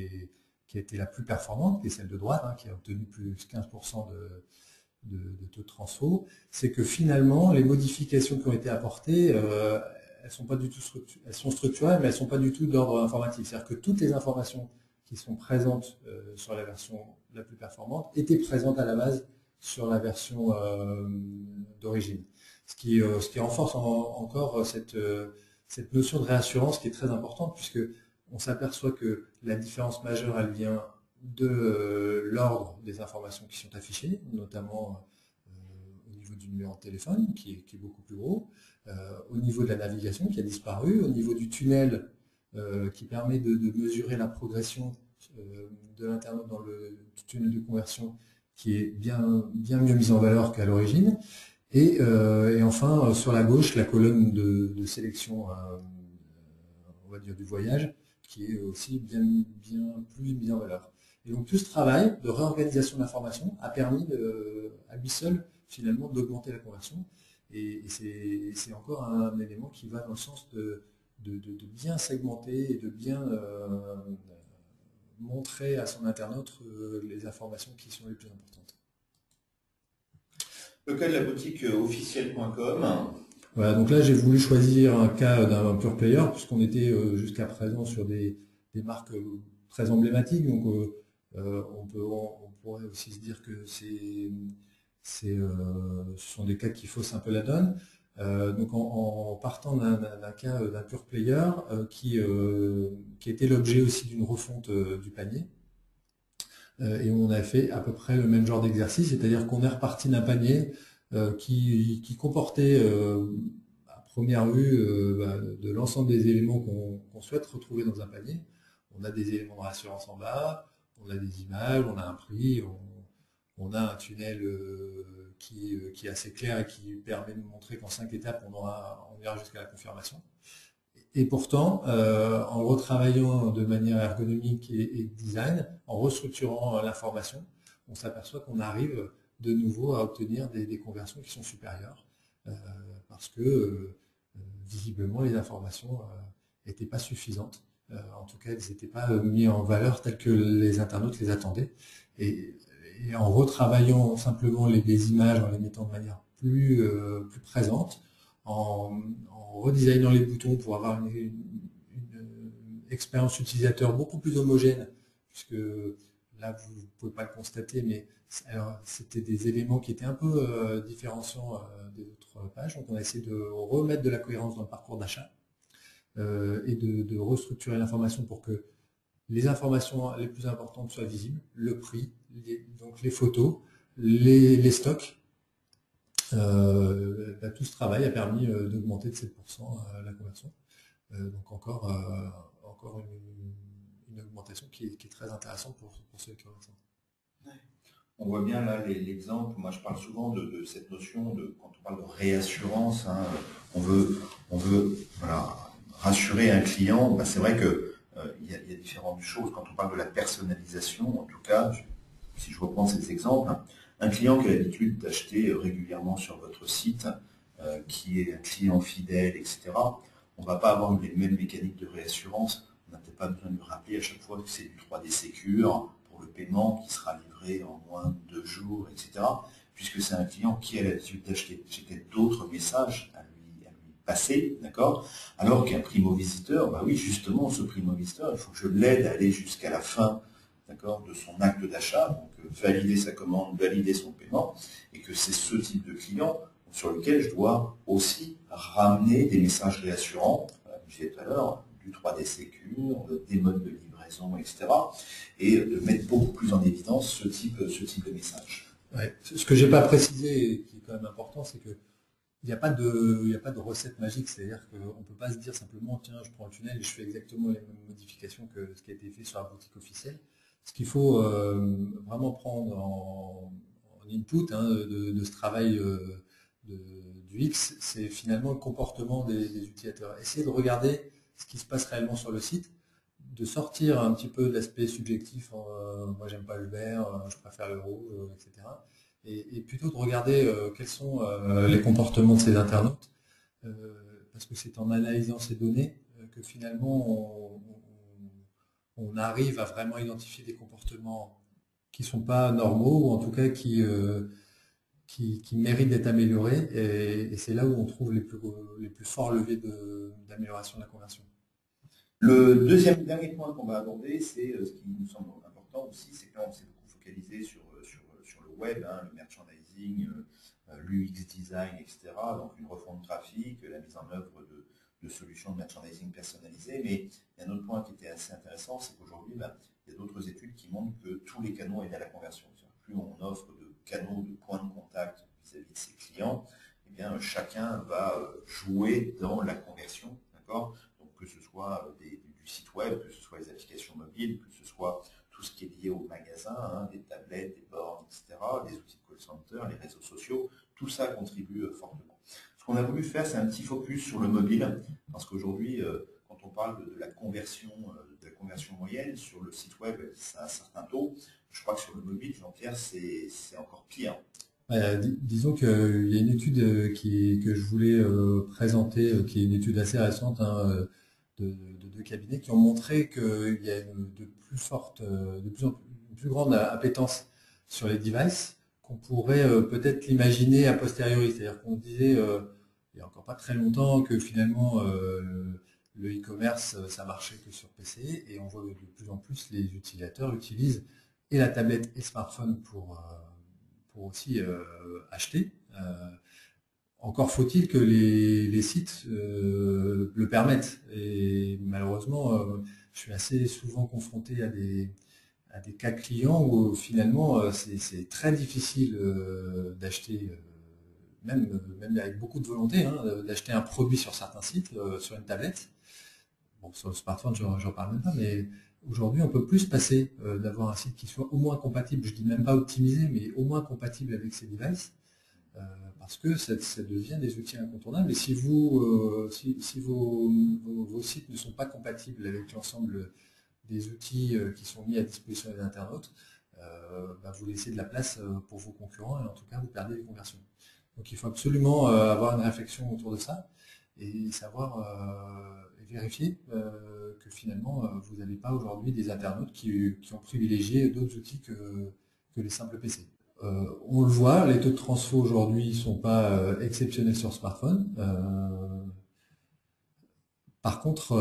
a été la plus performante, qui est celle de droite, qui a obtenu plus de 15% de taux de transfo, c'est que finalement, les modifications qui ont été apportées, elles sont pas du tout elles sont structurelles, mais elles ne sont pas du tout d'ordre informatique. C'est-à-dire que toutes les informations qui sont présentes sur la version la plus performante étaient présentes à la base sur la version d'origine. Ce qui renforce encore cette notion de réassurance qui est très importante, puisque on s'aperçoit que la différence majeure, elle vient de l'ordre des informations qui sont affichées, notamment au niveau du numéro de téléphone, qui est beaucoup plus gros, au niveau de la navigation qui a disparu, au niveau du tunnel qui permet de mesurer la progression de l'internaute dans le tunnel de conversion qui est bien mieux mise en valeur qu'à l'origine. Et enfin, sur la gauche, la colonne de sélection, on va dire, du voyage, qui est aussi bien plus mise en valeur. Et donc tout ce travail de réorganisation de l'information a permis à lui seul, finalement, d'augmenter la conversion. Et c'est encore un élément qui va dans le sens de bien segmenter et de bien montrer à son internaute les informations qui sont les plus importantes. Le cas de la boutique officielle.com. Voilà, donc là j'ai voulu choisir un cas d'un pure player, puisqu'on était jusqu'à présent sur des marques très emblématiques, donc on pourrait aussi se dire que ce sont des cas qui faussent un peu la donne. Donc en partant d'un cas d'un pure player qui était l'objet aussi d'une refonte du panier, et on a fait à peu près le même genre d'exercice, c'est-à-dire qu'on est reparti d'un panier qui comportait à première vue de l'ensemble des éléments qu'on souhaite retrouver dans un panier. On a des éléments de rassurance en bas, on a des images, on a un prix, on a un tunnel qui est assez clair et qui permet de montrer qu'en 5 étapes, on ira jusqu'à la confirmation. Et pourtant, en retravaillant de manière ergonomique et design, en restructurant l'information, on s'aperçoit qu'on arrive de nouveau à obtenir des conversions qui sont supérieures, parce que visiblement les informations n'étaient pas suffisantes. En tout cas, elles n'étaient pas mises en valeur telles que les internautes les attendaient. Et en retravaillant simplement les images, en les mettant de manière plus présente, en redesignant les boutons pour avoir une expérience utilisateur beaucoup plus homogène, puisque là vous ne pouvez pas le constater, mais c'était des éléments qui étaient un peu différenciants des autres pages. Donc on a essayé de remettre de la cohérence dans le parcours d'achat et de restructurer l'information pour que les informations les plus importantes soient visibles, le prix, donc les photos, les stocks. Tout ce travail a permis d'augmenter de 7% la conversion. Donc encore une augmentation qui est très intéressante pour ceux qui ont ça. On voit bien là l'exemple. Moi, je parle souvent de cette notion quand on parle de réassurance, hein, on veut voilà, rassurer un client. Ben, c'est vrai que il y a différentes choses. Quand on parle de la personnalisation, en tout cas, si je reprends ces exemples, un client qui a l'habitude d'acheter régulièrement sur votre site, qui est un client fidèle, etc., on ne va pas avoir les mêmes mécaniques de réassurance. On n'a peut-être pas besoin de lui rappeler à chaque fois que c'est du 3D Secure pour le paiement qui sera livré en moins de 2 jours, etc., puisque c'est un client qui a l'habitude d'acheter. J'ai peut-être d'autres messages à lui passer, d'accord? Alors qu'un primo-visiteur, bah oui, justement, ce primo-visiteur, il faut que je l'aide à aller jusqu'à la fin, d'accord, de son acte d'achat, donc valider sa commande, valider son paiement, et que c'est ce type de client sur lequel je dois aussi ramener des messages réassurants, comme je disais tout à l'heure, du 3D Secure, des modes de livraison, etc., et de mettre beaucoup plus en évidence ce type de message. Ouais. Ce que je n'ai pas précisé, et qui est quand même important, c'est que il n'y a pas de recette magique, c'est-à-dire qu'on ne peut pas se dire simplement tiens, je prends le tunnel et je fais exactement les mêmes modifications que ce qui a été fait sur la boutique officielle. Ce qu'il faut vraiment prendre en input de ce travail du X, c'est finalement le comportement des utilisateurs. Essayer de regarder ce qui se passe réellement sur le site, de sortir un petit peu de l'aspect subjectif, moi j'aime pas le vert, je préfère le rouge, etc. Et plutôt de regarder quels sont les comportements de ces internautes, parce que c'est en analysant ces données que finalement on arrive à vraiment identifier des comportements qui ne sont pas normaux, ou en tout cas qui méritent d'être améliorés, et c'est là où on trouve les plus forts leviers d'amélioration de la conversion. Le dernier point qu'on va aborder, c'est ce qui nous semble important aussi, c'est qu'on s'est beaucoup focalisé sur le web, hein, le merchandising, l'UX design, etc. Donc une refonte graphique, la mise en œuvre de solutions de merchandising personnalisées. Mais il y a un autre point qui était assez intéressant, c'est qu'aujourd'hui, il y a d'autres études qui montrent que tous les canaux aident à la conversion. Plus on offre de canaux, de points de contact vis-à-vis de ses clients, eh bien, chacun va jouer dans la conversion, d'accord ? Que ce soit du site web, que ce soit les applications mobiles, que ce soit tablettes, des bornes, etc., des outils de call center, les réseaux sociaux, tout ça contribue fortement. Ce qu'on a voulu faire, c'est un petit focus sur le mobile, parce qu'aujourd'hui, quand on parle de la conversion moyenne sur le site web, c'est un certain taux. Je crois que sur le mobile, Jean-Pierre, c'est encore pire. Disons qu'il y a une étude que je voulais présenter, qui est une étude assez récente, hein, de deux cabinets, qui ont montré qu'il y a une plus grande appétence sur les devices qu'on pourrait peut-être l'imaginer a posteriori. C'est-à-dire qu'on disait il n'y a encore pas très longtemps que finalement le e-commerce ça marchait que sur PC, et on voit de plus en plus les utilisateurs utilisent et la tablette et smartphone pour aussi acheter. Encore faut-il que les sites le permettent. Et malheureusement, je suis assez souvent confronté à des cas clients où finalement c'est très difficile d'acheter, même avec beaucoup de volonté, hein, d'acheter un produit sur certains sites, sur une tablette. Bon, sur le smartphone, j'en parle même pas, mais aujourd'hui, on peut plus se passer d'avoir un site qui soit au moins compatible, je dis même pas optimisé, mais au moins compatible avec ces devices, parce que ça devient des outils incontournables. Et si si vos sites ne sont pas compatibles avec l'ensemble des outils qui sont mis à disposition des internautes, vous laissez de la place pour vos concurrents, et en tout cas, vous perdez les conversions. Donc il faut absolument avoir une réflexion autour de ça, et savoir vérifier que finalement vous n'avez pas aujourd'hui des internautes qui ont privilégié d'autres outils que les simples PC. On le voit, les taux de transfo aujourd'hui ne sont pas exceptionnels sur smartphone. Par contre,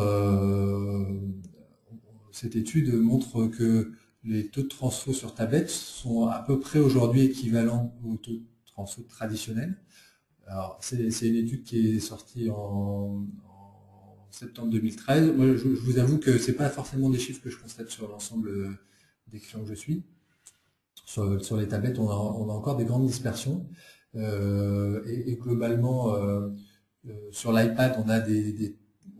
cette étude montre que les taux de transfo sur tablette sont à peu près aujourd'hui équivalents aux taux de transfo traditionnels. Alors, c'est une étude qui est sortie en septembre 2013. Moi, je vous avoue que c'est pas forcément des chiffres que je constate sur l'ensemble des clients que je suis. Sur les tablettes, on a encore des grandes dispersions. Et globalement, sur l'iPad, on a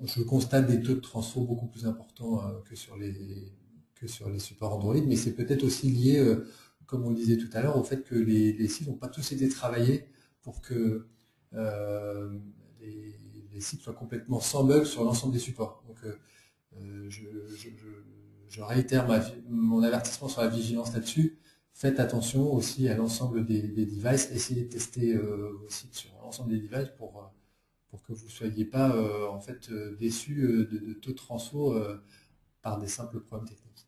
je constate des taux de transfo beaucoup plus importants que sur les supports Android, mais c'est peut-être aussi lié, comme on le disait tout à l'heure, au fait que les sites n'ont pas tous été travaillés pour que les sites soient complètement sans bug sur l'ensemble des supports. Donc je réitère mon avertissement sur la vigilance là-dessus. Faites attention aussi à l'ensemble des devices, essayez de tester vos sites sur l'ensemble des devices pour que vous ne soyez pas en fait déçus de taux de transfo par des simples problèmes techniques.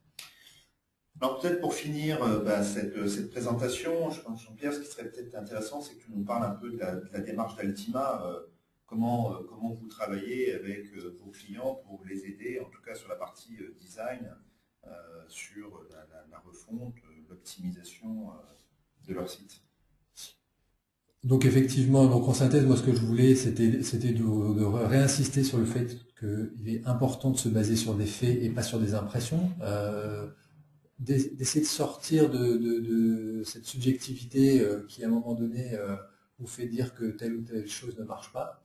Alors peut-être pour finir cette présentation, je pense, Jean-Pierre, ce qui serait peut-être intéressant, c'est que tu nous parles un peu de la démarche d'Altima, comment vous travaillez avec vos clients pour les aider, en tout cas sur la partie design, sur la refonte, l'optimisation de leur site. Donc effectivement, en synthèse, moi ce que je voulais, c'était de réinsister sur le fait qu'il est important de se baser sur des faits et pas sur des impressions. D'essayer de sortir de cette subjectivité qui à un moment donné vous fait dire que telle ou telle chose ne marche pas,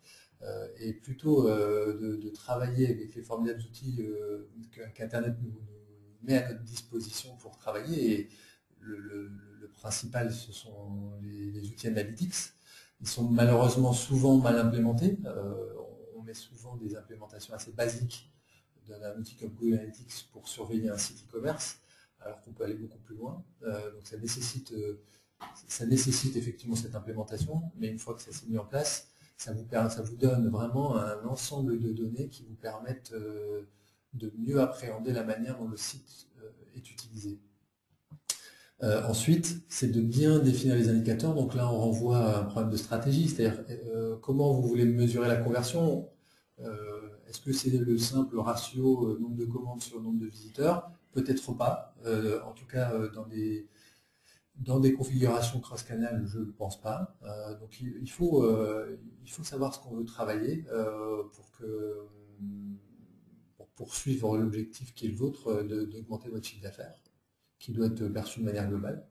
et plutôt de travailler avec les formidables outils qu'Internet nous met à notre disposition pour travailler. Et le principal, ce sont les outils analytics. Ils sont malheureusement souvent mal implémentés. On met souvent des implémentations assez basiques d'un outil comme Google Analytics pour surveiller un site e-commerce, alors qu'on peut aller beaucoup plus loin. Donc ça nécessite effectivement cette implémentation, mais une fois que ça s'est mis en place, ça vous donne vraiment un ensemble de données qui vous permettent de mieux appréhender la manière dont le site est utilisé. Ensuite, c'est de bien définir les indicateurs. Donc là, on renvoie à un problème de stratégie, c'est-à-dire comment vous voulez mesurer la conversion. Est-ce que c'est le simple ratio nombre de commandes sur nombre de visiteurs? Peut-être pas. En tout cas, dans des configurations cross-canal, je ne pense pas. Donc il faut savoir ce qu'on veut travailler pour poursuivre l'objectif qui est le vôtre d'augmenter votre chiffre d'affaires, qui doit être perçu de manière globale.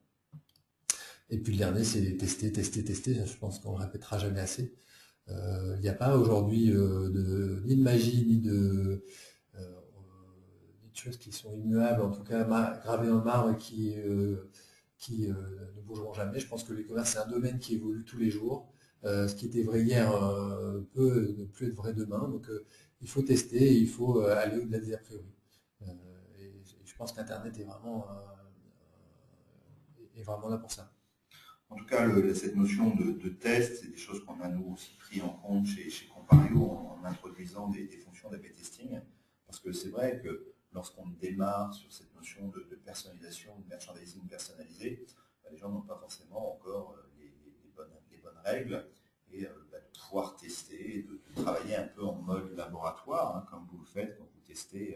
Et puis le dernier, c'est tester, tester, tester. Je pense qu'on ne le répétera jamais assez. Il n'y a pas aujourd'hui ni de magie, ni de choses qui sont immuables, en tout cas gravées dans le marbre et qui qui ne bougeront jamais. Je pense que l'e-commerce, c'est un domaine qui évolue tous les jours. Ce qui était vrai hier peut ne plus être vrai demain. Donc, il faut tester et il faut aller au-delà des a priori. Et je pense qu'Internet est vraiment là pour ça. En tout cas, cette notion de test, c'est des choses qu'on a nous aussi pris en compte chez Compario en introduisant des fonctions d'A/B testing. Parce que c'est vrai que lorsqu'on démarre sur cette notion de personnalisation, de merchandising personnalisé, les gens n'ont pas forcément encore les bonnes règles. Et de pouvoir tester, de travailler un peu en mode laboratoire, hein, comme vous le faites quand vous testez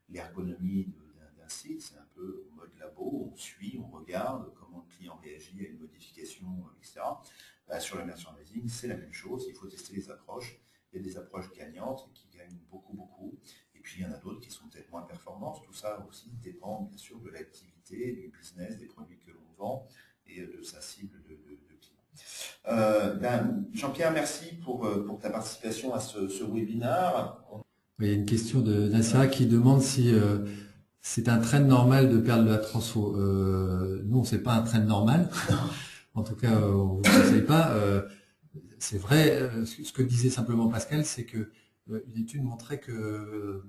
l'ergonomie d'un site. C'est un peu en mode labo, on suit, on regarde comment le client réagit à une modification, etc. Sur le merchandising, c'est la même chose, il faut tester les approches. Il y a des approches gagnantes qui gagnent beaucoup. Et puis il y en a d'autres qui sont peut-être moins performantes. Tout ça aussi dépend bien sûr de l'activité, du business, des produits que l'on vend et de sa cible de clients. Jean-Pierre, merci pour ta participation à ce webinaire. Il y a une question de Nassira qui demande si c'est un trend normal de perdre de la transfo. Non, c'est pas un trend normal. En tout cas, on ne vous conseille pas. C'est vrai, ce que disait simplement Pascal, c'est que une étude montrait que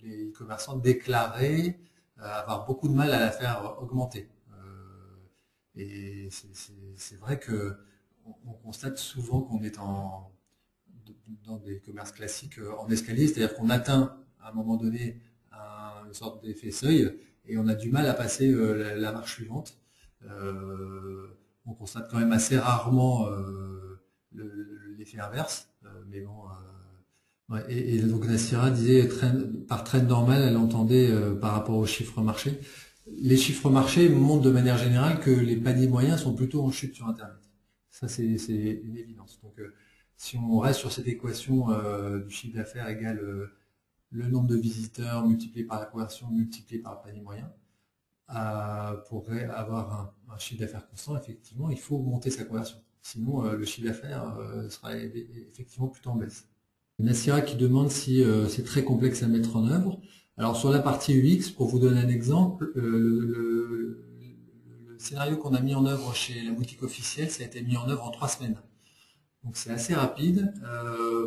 les commerçants déclaraient avoir beaucoup de mal à la faire augmenter. Et c'est vrai que on constate souvent qu'on est dans des commerces classiques en escalier, c'est-à-dire qu'on atteint à un moment donné une sorte d'effet seuil et on a du mal à passer la marche suivante. On constate quand même assez rarement l'effet inverse, mais bon. Ouais, et donc Nassira disait par trend normal, elle entendait par rapport aux chiffres marchés. Les chiffres marchés montrent de manière générale que les paniers moyens sont plutôt en chute sur Internet. Ça, c'est une évidence. Donc, si on reste sur cette équation du chiffre d'affaires égale le nombre de visiteurs multiplié par la conversion multiplié par le panier moyen, pour avoir un chiffre d'affaires constant, effectivement, il faut augmenter sa conversion. Sinon, le chiffre d'affaires sera effectivement plutôt en baisse. Nassira qui demande si c'est très complexe à mettre en œuvre. Alors sur la partie UX, pour vous donner un exemple, le scénario qu'on a mis en œuvre chez la boutique officielle, ça a été mis en œuvre en 3 semaines. Donc c'est assez rapide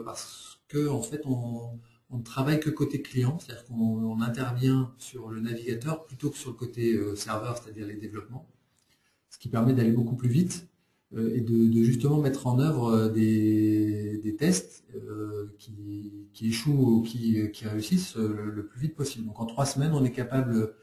parce que en fait on ne travaille que côté client, c'est-à-dire qu'on intervient sur le navigateur plutôt que sur le côté serveur, c'est-à-dire les développements, ce qui permet d'aller beaucoup plus vite et de justement mettre en œuvre des tests qui échouent ou qui réussissent le plus vite possible. Donc en 3 semaines, on est capable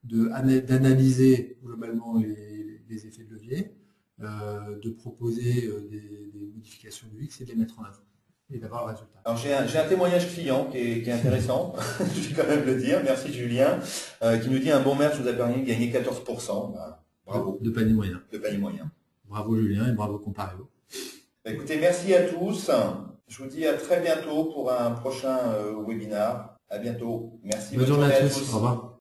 d'analyser globalement les effets de levier, de proposer des modifications de UX et de les mettre en œuvre et d'avoir le résultat. Alors j'ai un témoignage client qui est intéressant, je vais quand même le dire, merci Julien, qui nous dit un bon match vous a permis de gagner 14%. Bah, bravo. De panier moyen. De panier moyen. Bravo Julien et bravo Compario. Écoutez, merci à tous. Je vous dis à très bientôt pour un prochain webinaire. À bientôt. Merci. Bonne journée à tous. Au revoir.